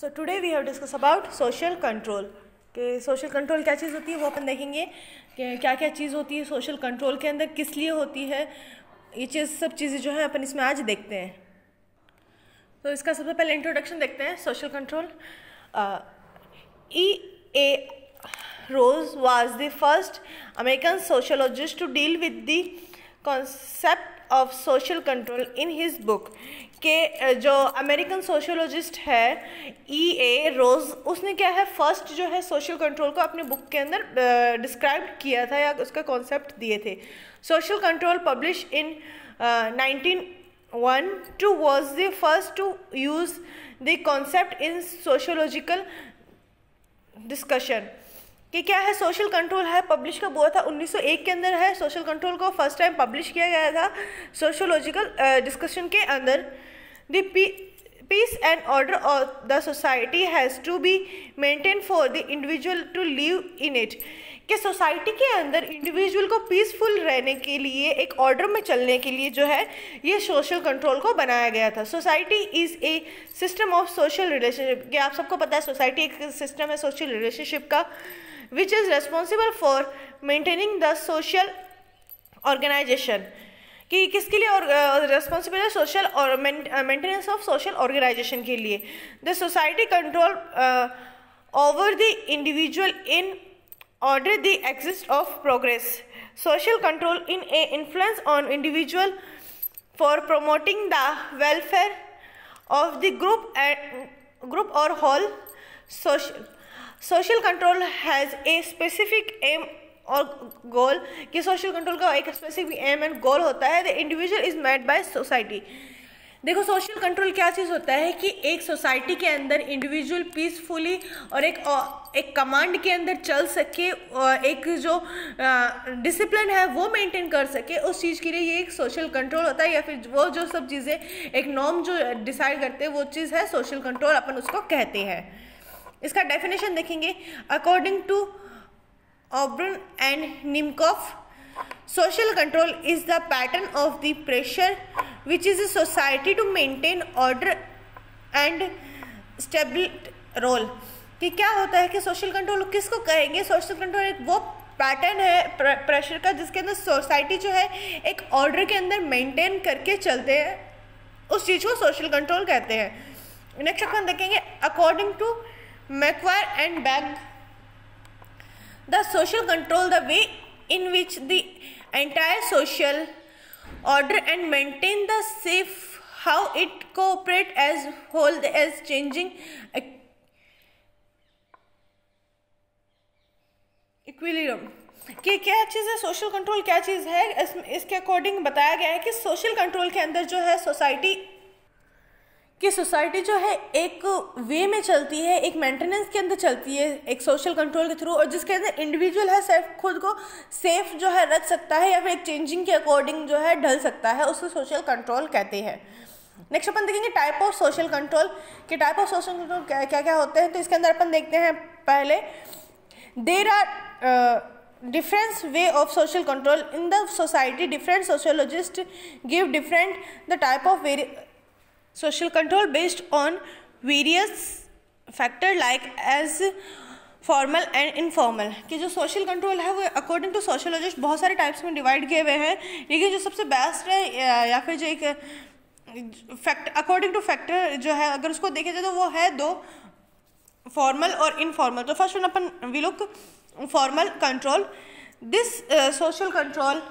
So today we have discuss about social control कि social control क्या चीज़ होती है, वो अपन देखेंगे कि क्या क्या चीज़ होती है सोशल कंट्रोल के अंदर, किस लिए होती है, ये चीज़ सब चीज़ें जो है अपन इसमें आज देखते हैं। तो इसका सबसे पहले इंट्रोडक्शन देखते हैं। Social control, E.A. Rose was the first American sociologist to deal with the concept of social control in his book। के जो अमेरिकन सोशोलॉजिस्ट है E.A. रोज, उसने क्या है फर्स्ट जो है सोशल कंट्रोल को अपने बुक के अंदर डिस्क्राइब किया था या उसका कॉन्सेप्ट दिए थे। Social control publish in 1912 was the first to use the concept in sociological discussion। कि क्या है सोशल कंट्रोल है, पब्लिश कब हुआ था? 1901 के अंदर है। सोशल कंट्रोल को फर्स्ट टाइम पब्लिश किया गया था सोशोलॉजिकल डिस्कशन के अंदर। The piece and order of the society has to be maintain for the individual to live in it. कि सोसाइटी के अंदर इंडिविजुअल को पीसफुल रहने के लिए, एक ऑर्डर में चलने के लिए जो है ये सोशल कंट्रोल को बनाया गया था। Society is a system of social relationship. कि आप सबको पता है सोसाइटी एक सिस्टम है सोशल रिलेशनशिप का, which is responsible for maintaining the social organization। कि किसके लिए रेस्पॉन्सिबल है? सोशल और मेंटेनेंस ऑफ सोशल ऑर्गेनाइजेशन के लिए। The society control over the individual in order the exist of progress. Social control in a influence on individual for promoting the welfare of the group और whole social. Social control has a specific aim और goal. कि social control का एक specific M and गोल होता है। The individual is made by society. देखो social control क्या चीज़ होता है कि एक सोसाइटी के अंदर इंडिविजुअल पीसफुली और एक कमांड के अंदर चल सके, और एक जो डिसिप्लिन है वो मेंटेन कर सके, उस चीज़ के लिए ये एक सोशल कंट्रोल होता है। या फिर वो जो सब चीज़ें एक नॉर्म जो डिसाइड करते हैं वो चीज़ है सोशल कंट्रोल, अपन उसको कहते हैं। इसका डेफिनेशन देखेंगे। According to Ogburn and Nimkoff, social control is the pattern of the pressure which is a society to maintain order and stability role. कि क्या होता है कि सोशल कंट्रोल किसको कहेंगे? सोशल कंट्रोल एक वो पैटर्न है प्रेशर का जिसके अंदर सोसाइटी जो है एक ऑर्डर के अंदर मेंटेन करके चलते हैं, उस चीज़ को सोशल कंट्रोल कहते हैं। नेक्स्ट अपन देखेंगे। According to McQuarrie and Begg, the social control, the way in which the entire social order and maintain the safe, how it cooperate as whole as changing equilibrium। कि क्या चीज़ है social control, क्या चीज़ है? इसके according बताया गया है कि सोशल कंट्रोल के अंदर जो है सोसाइटी जो है एक वे में चलती है, एक मेंटेनेंस के अंदर चलती है एक सोशल कंट्रोल के थ्रू, और जिसके अंदर इंडिविजुअल है सिर्फ खुद को सेफ जो है रख सकता है या फिर एक चेंजिंग के अकॉर्डिंग जो है ढल सकता है, उसको सोशल कंट्रोल कहते हैं। नेक्स्ट अपन देखेंगे टाइप ऑफ सोशल कंट्रोल। कि टाइप ऑफ सोशल कंट्रोल क्या क्या होते हैं। तो इसके अंदर अपन देखते हैं पहले, there are different way of social control in the society। different sociologists give different the type of social control based on various factor like as formal and informal. कि जो सोशल कंट्रोल है वो अकॉर्डिंग टू सोशोलॉजिस्ट बहुत सारे types में divide किए हुए हैं, लेकिन जो सबसे बेस्ट है या फिर जो एक फैक्ट अकॉर्डिंग टू फैक्टर जो है अगर उसको देखे जाए तो वो है दो, फॉर्मल और इनफॉर्मल। तो फर्स्ट वन अपन we look formal control. This social control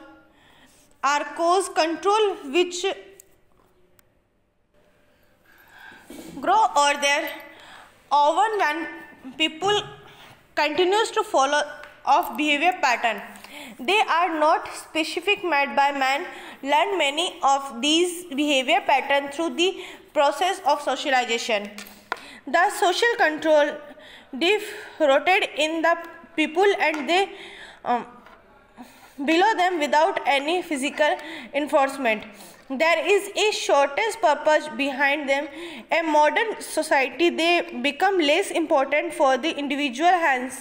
are cause control which grow or their over when people continues to follow of behavior pattern. They are not specific made by man. Learn many of these behavior pattern through the process of socialization. The social control rooted in the people and they below them without any physical enforcement. There is a shortest purpose behind them. A modern society, they become less important for the individual, hence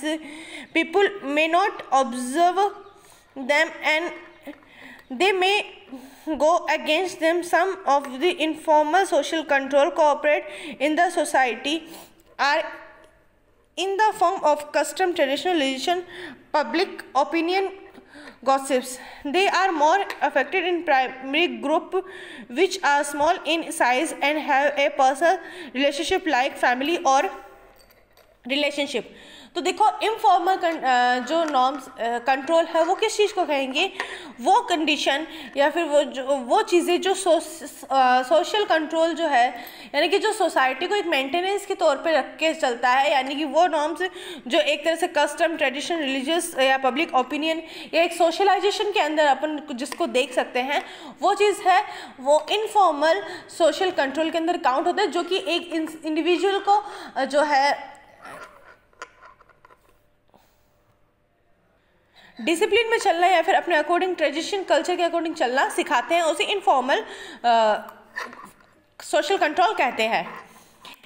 people may not observe them and they may go against them. Some of the informal social control cooperate in the society are in the form of custom, traditional religion, public opinion, gossips. They are more affected in primary group, which are small in size and have a personal relationship like family or relationship. तो देखो informal जो norms control है वो किस चीज़ को कहेंगे, वो condition या फिर वो चीज़ें जो सोशल कंट्रोल जो है, यानी कि जो सोसाइटी को एक मेंटेनेंस के तौर पे रख के चलता है, यानी कि वो नॉर्म्स जो एक तरह से कस्टम, ट्रेडिशन, रिलीजियस या पब्लिक ओपिनियन या एक सोशलाइजेशन के अंदर अपन जिसको देख सकते हैं, वो चीज़ है वो इनफॉर्मल सोशल कंट्रोल के अंदर काउंट होता है, जो कि एक इंडिविजुअल को जो है डिसिप्लिन में चलना या फिर अपने अकॉर्डिंग ट्रेडिशन कल्चर के अकॉर्डिंग चलना सिखाते हैं, उसे इनफॉर्मल सोशल कंट्रोल कहते हैं।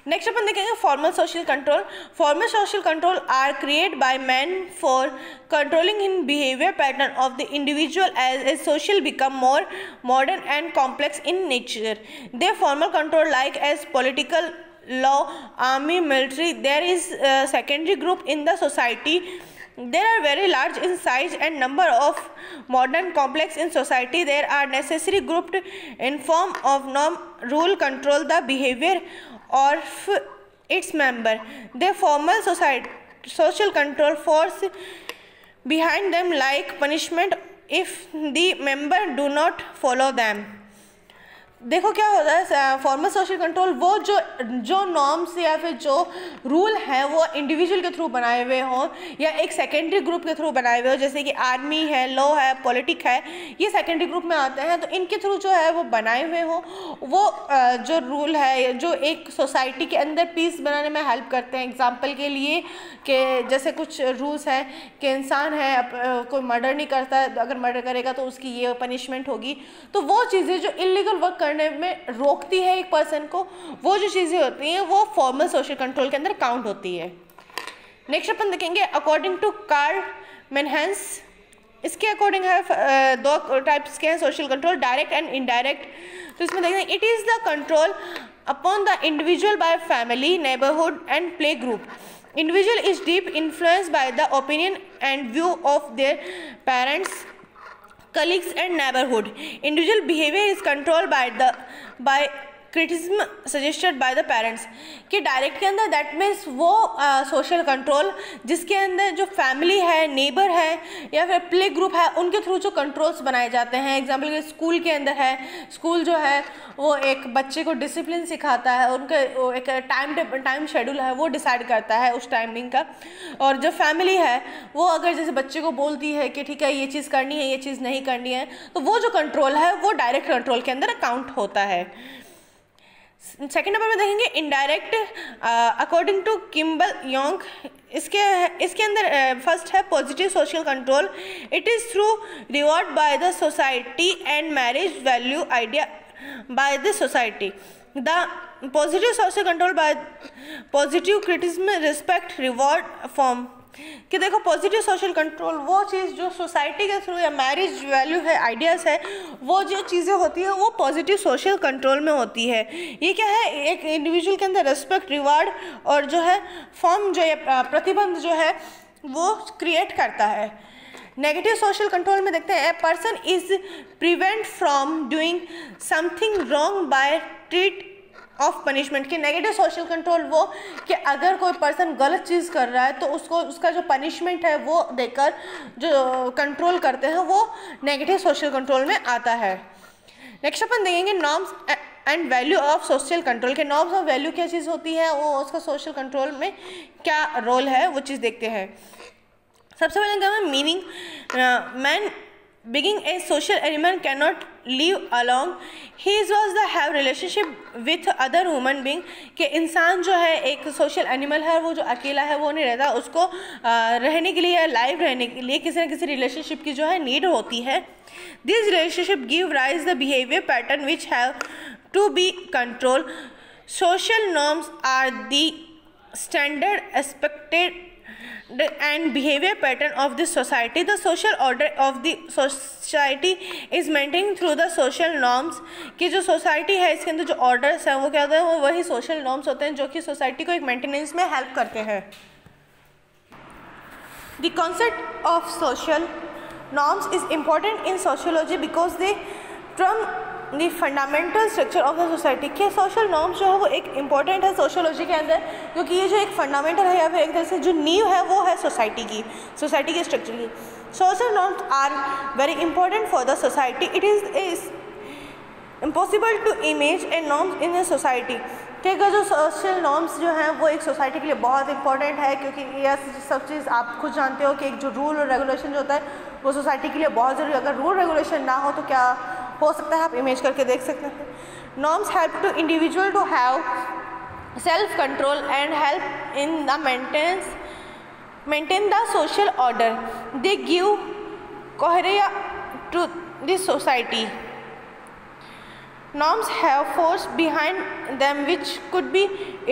नेक्स्ट अपन देखेंगे formal social control. Formal social control are create by man for controlling in behaviour pattern of the individual as a social become more modern and complex in nature. They formal control like as political law, army, military. There is a secondary group in the society. They are very large in size and number of modern complex in society. There are necessary grouped in form of norm, rule, control the behavior of its member. They formal social control force behind them like punishment if the member do not follow them. देखो क्या होता है formal social control, वो जो norms या फिर जो rule हैं वो इंडिविजुअल के थ्रू बनाए हुए हों या एक सेकेंडरी ग्रुप के थ्रू बनाए हुए हो, जैसे कि आर्मी है, लॉ है, पॉलिटिक है, ये सेकेंडरी ग्रुप में आते हैं, तो इनके थ्रू जो है वो बनाए हुए हों, वो जो रूल है जो एक सोसाइटी के अंदर पीस बनाने में हेल्प करते हैं। एग्जाम्पल के लिए कि जैसे कुछ रूल्स हैं कि इंसान है कोई मर्डर नहीं करता, अगर मर्डर करेगा तो उसकी ये पनिशमेंट होगी, तो वो चीज़ें जो इलीगल वर्क करने में रोकती है एक पर्सन को, वो जो चीज़ें होती हैं वो फॉर्मल सोशल कंट्रोल के अंदर काउंट होती है। नेक्स्ट अपन देखेंगे अकॉर्डिंग टू कार्ल मेनहेस, इसके अकॉर्डिंग है दो टाइप्स के हैं social control, direct and indirect. तो इसमें देखते हैं it is the control upon the individual bye family, neighbourhood and play group. Individual is deep influenced by the opinion and view of their parents, colleagues and neighborhood. Individual behavior is controlled by criticism suggested by the parents। कि direct के अंदर that means वो social control जिसके अंदर जो family है, neighbour है या फिर प्ले ग्रुप है, उनके थ्रू जो कंट्रोल्स बनाए जाते हैं। एग्जाम्पल के स्कूल के अंदर है, स्कूल जो है वो एक बच्चे को डिसिप्लिन सिखाता है, उनका एक टाइम शेड्यूल है वो डिसाइड करता है उस टाइमिंग का। और जो फैमिली है वो अगर जैसे बच्चे को बोलती है कि ठीक है ये चीज़ करनी है, ये चीज़ नहीं करनी है, तो वो जो कंट्रोल है वो डायरेक्ट कंट्रोल के अंदर काउंट होता है। सेकेंड नंबर में देखेंगे indirect according to Kimball Young, इसके अंदर फर्स्ट है positive social control. It is through reward by the society and marriage value idea by the society. The positive social control by positive criticism, respect, reward form. कि देखो positive social control वो चीज़ जो society के through या marriage value है, ideas है, वो जो चीज़ें होती है वो पॉजिटिव सोशल कंट्रोल में होती है। ये क्या है, एक इंडिविजुअल के अंदर रिस्पेक्ट, रिवार्ड और जो है फॉर्म जो है प्रतिबंध जो है वो क्रिएट करता है। नेगेटिव सोशल कंट्रोल में देखते हैं a person is prevent from doing something wrong by treat of punishment. कि नेगेटिव सोशल कंट्रोल वो कि अगर कोई पर्सन गलत चीज़ कर रहा है तो उसको उसका जो पनिशमेंट है वो देकर जो कंट्रोल करते हैं वो नेगेटिव सोशल कंट्रोल में आता है। नेक्स्ट अपन देखेंगे norms and value of social control. के नॉर्म्स और वैल्यू क्या चीज़ होती है, वो उसका सोशल कंट्रोल में क्या रोल है वो चीज़ देखते हैं। सबसे पहले क्या है meaning, man being a social animal cannot live alone, he was the have relationship with other human being। कि इंसान जो है एक सोशल एनिमल है, वो जो अकेला है वो नहीं रहता, उसको रहने के लिए या लाइव रहने के लिए किसी न किसी रिलेशनशिप की जो है नीड होती है। This relationship give rise the behaviour pattern which have to be control. Social norms are the standard expected and behavior pattern of the society. The social order of the society is maintained through the social norms. कि जो society है इसके अंदर जो orders हैं वो क्या होता है, वो वही सोशल नॉर्म्स होते हैं जो कि सोसाइटी को एक मेंटेनेंस में हेल्प करते हैं. The concept of social norms is important in sociology because they term the fundamental structure of the society. के सोशल नॉर्म्स जो है वो एक इम्पॉर्टेंट है सोशोलॉजी के अंदर, क्योंकि ये जो एक फंडामेंटल है या फिर एक तरह से जो नींव है वो है सोसाइटी के स्ट्रक्चर की. Social norms are very important for the society. It is impossible to image a norms in a society. कि जो सोशल नॉर्म्स जो हैं वो एक सोसाइटी के लिए बहुत इंपॉर्टेंट है, क्योंकि यह सब चीज़ आप खुद जानते हो कि एक जो रूल और रेगुलेशन जो होता है वो सोसाइटी के लिए बहुत ज़रूरी है. अगर रूल रेगुलेशन ना हो तो क्या हो सकता है, आप इमेज करके देख सकते हैं. Norms help to individual to have self control and help in the maintain the social order. They give coherence to the society. Norms have force behind them which could be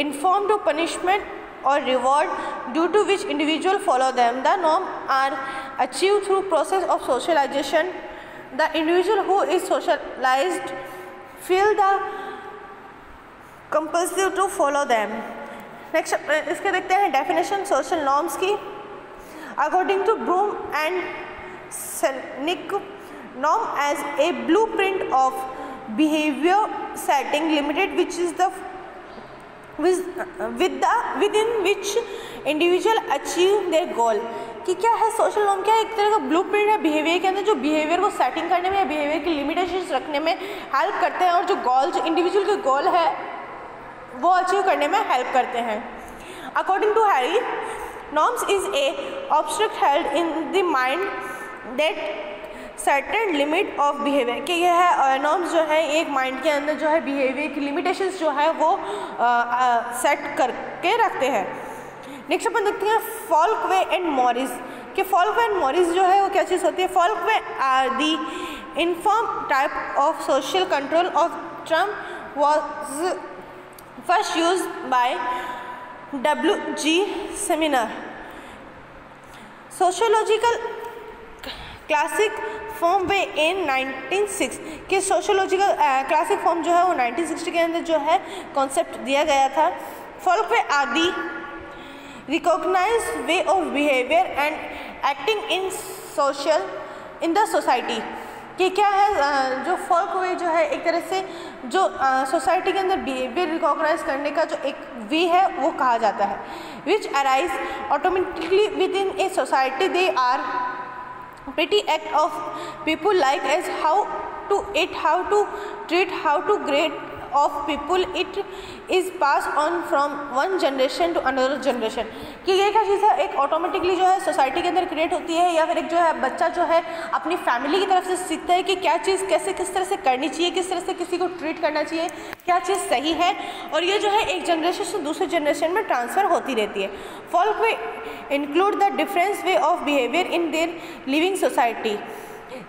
informed of punishment or reward due to which individuals follow them. The norms are achieved through process of socialization. The individual who is socialized feel the compulsive to follow them. Next इसके देखते हैं definition social norms की. According to Bloom and Selnick, norm as a blueprint of behavior setting limited which is the within which individual achieve their goal. कि क्या है social norm, क्या एक तरह का ब्लूप्रिंट है बिहेवियर के अंदर जो बिहेवियर को सेटिंग करने में या बिहेवियर की लिमिटेशंस रखने में हेल्प करते हैं और जो गोल जो इंडिविजुअल के गोल है वो अचीव करने में हेल्प करते हैं. According to Harry, norms is a abstract held in the mind that certain limit of behaviour. कि यह है नॉर्म्स जो है एक माइंड के अंदर जो है बिहेवियर की लिमिटेशंस जो है वो सेट करके रखते हैं. नेक्स्ट अपन देखते हैं फॉल्कवे एंड मॉरिस. कि फॉल्कवे एंड मॉरिस जो है वो क्या चीज़ होती है. Folkway are the inform type of social control of term was first use by W.G. Sumner. Sociological classic form way in 1906. कि सोशोलॉजिकल क्लासिक फॉर्म जो है वो 1960 के अंदर जो है कॉन्सेप्ट दिया गया था. फॉल्कवे आदि recognised way of behaviour and acting in the society. कि क्या है जो फॉल्कवे जो है एक तरह से जो सोसाइटी के अंदर बिहेवियर रिकॉग्नाइज करने का जो एक वे है वो कहा जाता है. Which arise automatically within a society. They are pretty act of people like as how to eat, how to treat, how to grade of people. It is passed on from one generation to another generation. कि ये क्या चीज़ है एक automatically जो है society के अंदर create होती है या फिर एक जो है बच्चा जो है अपनी फैमिली की तरफ से सीखता है कि क्या चीज़ कैसे किस तरह से करनी चाहिए, किस तरह से किसी को ट्रीट करना चाहिए, क्या चीज़ सही है, और ये जो है एक जनरेशन से दूसरे जनरेशन में ट्रांसफ़र होती रहती है. फॉल्कवे include the different way of behavior in their living society.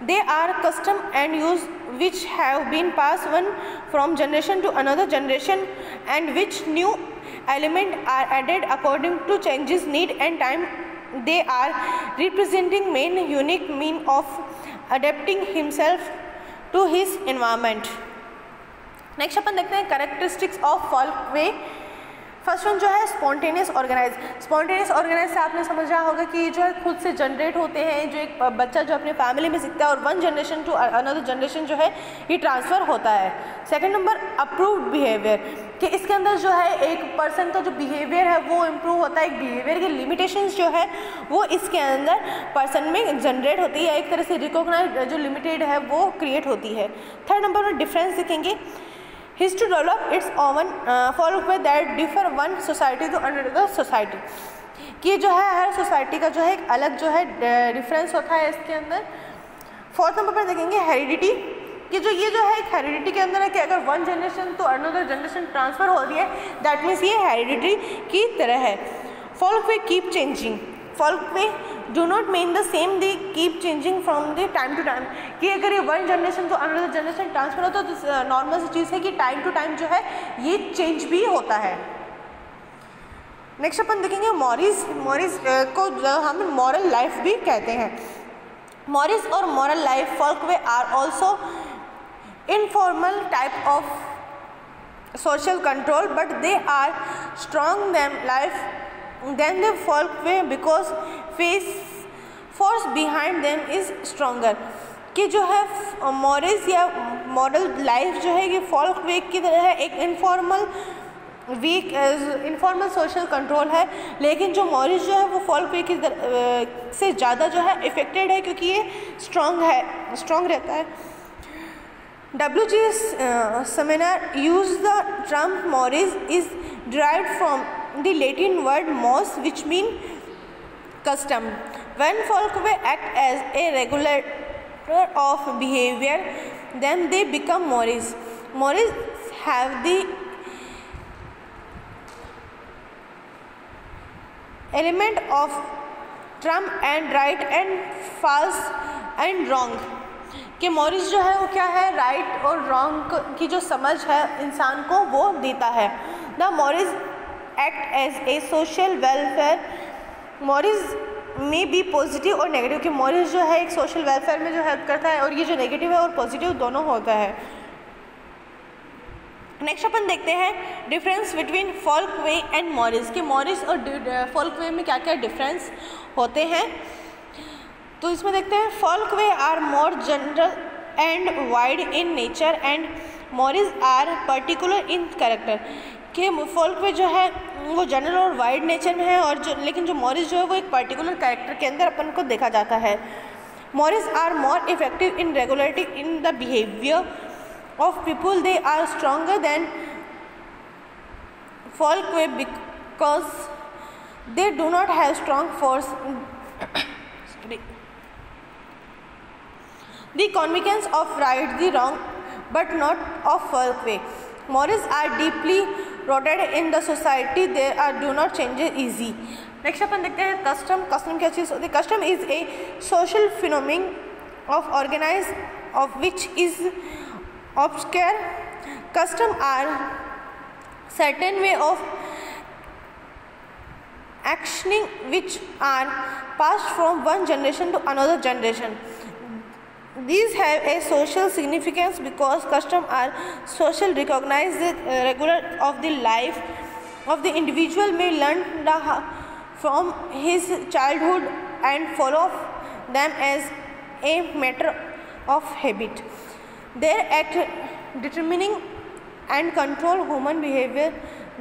They are custom and use which have been passed one from generation to another generation and which new element are added according to changes need and time. They are representing main unique mean of adapting himself to his environment. Next अपन देखते हैं characteristics of Folkway. First one जो है spontaneous organise. Spontaneous organise से आपने समझा होगा कि जो है खुद से जनरेट होते हैं, जो एक बच्चा जो अपने फैमिली में सीखता है और one generation to another generation जो है ये ट्रांसफ़र होता है. Second number approved behaviour. कि इसके अंदर जो है एक पर्सन का जो बिहेवियर है वो इम्प्रूव होता है. एक बिहेवियर की लिमिटेशंस जो है वो इसके अंदर पर्सन में जनरेट होती है, एक तरह से रिकॉग्नाइज जो लिमिटेड है वो क्रिएट होती है. थर्ड नंबर में डिफरेंस देखेंगे. Is to develop its own Folkway that differ one society to another society. कि जो है हर सोसाइटी का जो है एक अलग जो है डिफरेंस होता है इसके अंदर. फोर्थ नंबर पर देखेंगे हेरिडिटी. कि जो ये जो है एक हेरिडिटी के अंदर है कि अगर वन जनरेशन तो अनदर जनरेशन ट्रांसफ़र हो रही है दैट मीन्स ये हेरिडिटी की तरह है. Folkway keep changing. Folkway do not mean the same. They keep changing from the time to time. कि अगर ये वन जनरेशन तो अनदर जनरेशन ट्रांसफर होता है तो नॉर्मल सी चीज़ है कि टाइम टू टाइम जो है ये चेंज भी होता है. नेक्स्ट अपन देखेंगे मॉरिस को हम मॉरल लाइफ भी कहते हैं। मॉरिस और moral life folk way are also informal type of social control, but they are strong than the folk way because force behind them is stronger। कि जो है मॉरिस या मॉरल लाइफ जो है ये folk way की तरह है, एक इनफॉर्मल सोशल कंट्रोल है, लेकिन जो मॉरिस जो है वो folk way की से ज़्यादा जो है इफेक्टेड है क्योंकि ये स्ट्रॉन्ग रहता है। W.G. Seminar used the term Morris is derived from the Latin word mos, which means custom. When folk way act as a regulator of behavior, then they become Morris. Morris have the element of trump and right and false and wrong। कि Morris जो है वो क्या है, right और wrong की जो समझ है इंसान को वो देता है। The mores act as a social welfare. Mores में भी पॉजिटिव और नेगेटिव, कि मॉरिस जो है एक सोशल वेलफेयर में जो हेल्प करता है और ये जो नेगेटिव है और पॉजिटिव दोनों होता है। नेक्स्ट अपन देखते हैं difference between folk way and Morris, कि मॉरिस और folk way में क्या क्या डिफरेंस होते हैं। तो इसमें देखते हैं folk way are more general and wide in nature and mores are particular in character. कि folk way जो है वो जनरल और वाइड नेचर में है और लेकिन जो मॉरिस जो है वो एक पर्टिकुलर कैरेक्टर के अंदर अपन को देखा जाता है। Mores are more effective in regulating in the behaviour of people, they are stronger than folk way because they do not have strong force the convictions of right the wrong but not of folk way। Morals are deeply rooted in the society, they are do not change easy। Next अपन देखते हैं custom. Custom क्या चीज़ होती है? Custom is a social phenomenon of organize of which is obscure। Custom are certain way of actioning which are passed from one generation to another generation। These have a social significance because custom are social recognized regular of the life of the individual may learn from his childhood and follow them as a matter of habit। Their act determining and control human behavior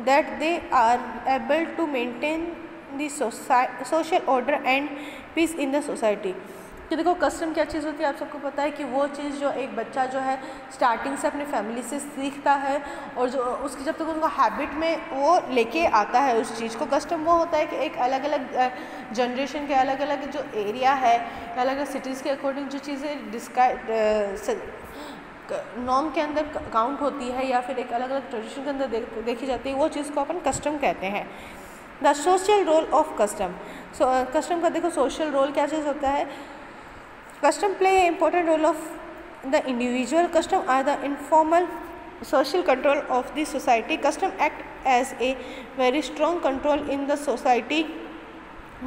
that they are able to maintain the social order and peace in the society। कि देखो custom क्या चीज़ होती है, आप सबको पता है कि वो चीज़ जो एक बच्चा जो है स्टार्टिंग से अपने फैमिली से सीखता है और जो उसकी जब तक उनको हैबिट में वो लेके आता है उस चीज़ को। कस्टम वो होता है कि एक अलग अलग जनरेशन के अलग अलग जो एरिया है, अलग अलग सिटीज़ के अकॉर्डिंग जो चीज़ें नॉर्म के अंदर काउंट होती है या फिर एक अलग अलग ट्रेडिशन के अंदर देखी जाती है, वो चीज़ को अपन कस्टम कहते हैं। The social role of custom. Custom का देखो सोशल रोल क्या चीज़ होता है। Custom play a important role of the individual. Custom are the informal social control of the society। Custom act as a very strong control in the society,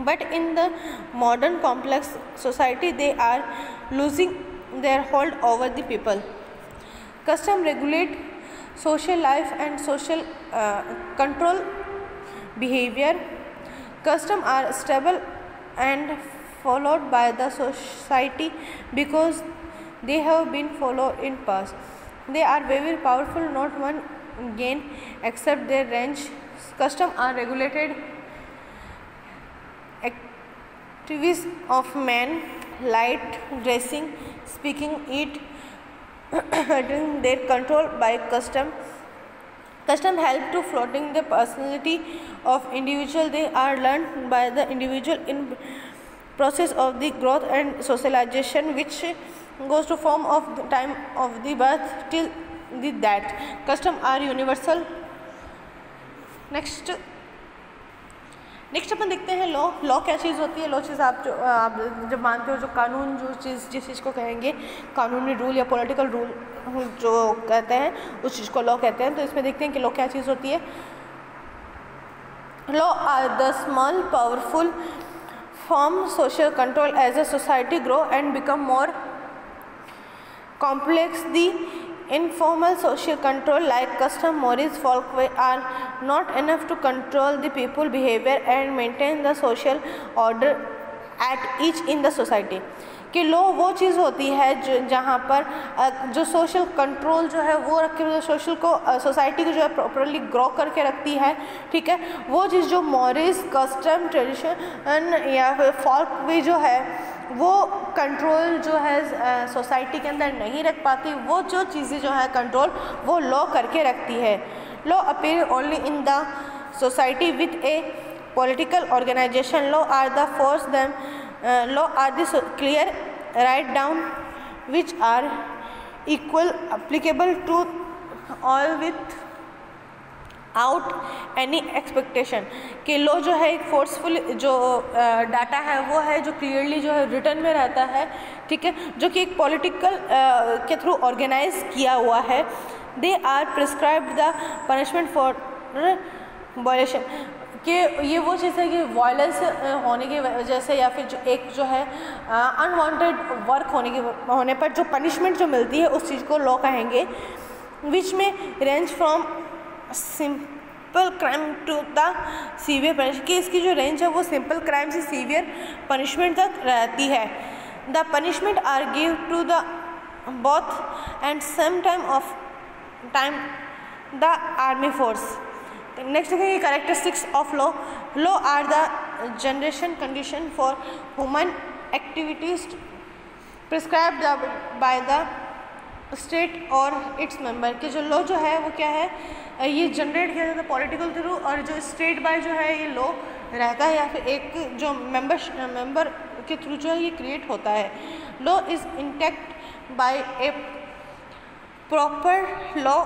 but in the modern complex society they are losing their hold over the people। Custom regulate social life and social control behavior। Custom are stable and followed by the society because they have been followed in past। They are very powerful, not one gain except their range। Custom are regulated activities of man, light, dressing, speaking, eat, their control by custom। Custom help to floating the personality of individual। They are learned by the individual in process of the growth and socialization which goes to form of the time of the birth till the death। Custom are universal। Next अपन देखते हैं law. Law क्या चीज़ होती है? Law चीज़ आप जब मानते हो जो कानून जो चीज़ जिस चीज़ को कहेंगे कानूनी रूल या पॉलिटिकल रूल जो कहते हैं उस चीज़ को लॉ कहते हैं। तो इसमें देखते हैं कि लॉ क्या चीज़ होती है। Law are the small, powerful form social control as a society grow and become more complex. The informal social control like custom, morals, folkways are not enough to control the people behavior and maintain the social order at each in the society. कि law वो चीज़ होती है जो जहाँ पर जो social control जो है वो रखे हुए सोशल को सोसाइटी को जो है प्रॉपरली ग्रो करके रखती है, ठीक है। वो चीज़ जो मॉरल्स, कस्टम, ट्रेडिशन या फिर फॉल्क वे जो है वो कंट्रोल जो है सोसाइटी के अंदर नहीं रख पाती, वो जो चीज़ें जो है कंट्रोल वो लॉ करके रखती है। Law appear only in the society with A political organization. Law are the force them law are the clear write down which are equal applicable to all without any expectation. कि law जो है एक forceful जो data है वो है जो clearly जो है रिटर्न में रहता है, ठीक है, जो कि एक पॉलिटिकल के थ्रू ऑर्गेनाइज किया हुआ है। They are prescribed the punishment for violation, कि ये वो चीज़ है कि वायलेंस होने की वजह से या फिर जो एक जो है अनवांटेड वर्क होने पर जो पनिशमेंट जो मिलती है उस चीज़ को लॉ कहेंगे। विच में range from simple crime to the severe punishment, कि इसकी जो रेंज है वो सिंपल क्राइम से सीवियर पनिशमेंट तक रहती है। The punishment are give to the both and some time the army force. Next देखेंगे characteristics of law. Law are the generation condition for human activities prescribed by the state और its member, कि जो law जो है वो क्या है, ये जनरेट किया जाता है पॉलिटिकल थ्रू और जो स्टेट बाय जो है ये लॉ रहता है या फिर एक जो मेंबर के थ्रू जो है ये क्रिएट होता है। Law is enacted by a proper law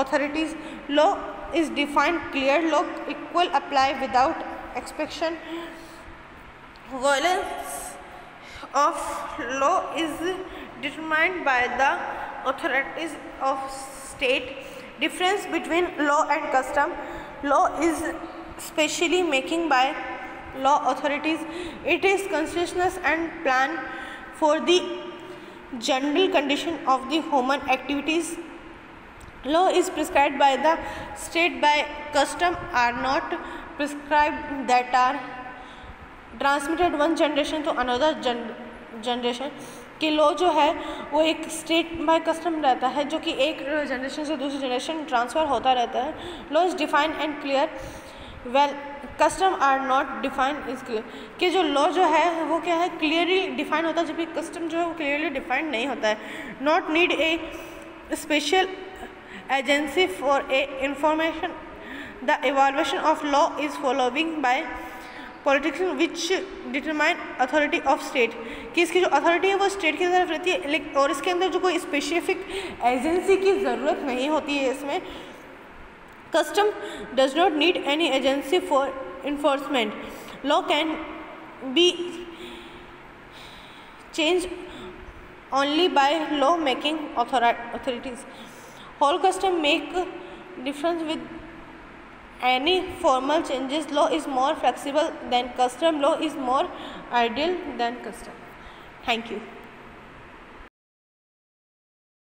authorities. लॉ is defined clear, law equal apply without exception. Violence of law is determined by the authorities of state. Difference between law and custom. Law is specially making by law authorities. It is constitutional and planned for the general condition of the human activities. Law is prescribed by the state by custom are not prescribed that are transmitted one generation to another generation. कि law जो है वो एक state by custom रहता है जो कि एक जनरेशन से दूसरी जनरेशन ट्रांसफ़र होता रहता है। Law is defined and clear well custom are not defined is clear, कि जो लॉ जो है वो क्या है क्लियरली डिफाइन होता है जबकि कस्टम जो है वो क्लियरली डिफाइंड नहीं होता है। Not need a special agency for a information. The evaluation of law is following by politics which determine authority of state, कि इसकी जो अथॉरिटी है वो स्टेट की तरफ रहती है लेकिन और इसके अंदर जो कोई स्पेसिफिक एजेंसी की ज़रूरत नहीं होती है। इसमें custom does not need any agency for enforcement. Law can be change only by law making authorities. All custom make difference with any formal changes. Law is more flexible than custom. Law is more ideal than custom. Thank you.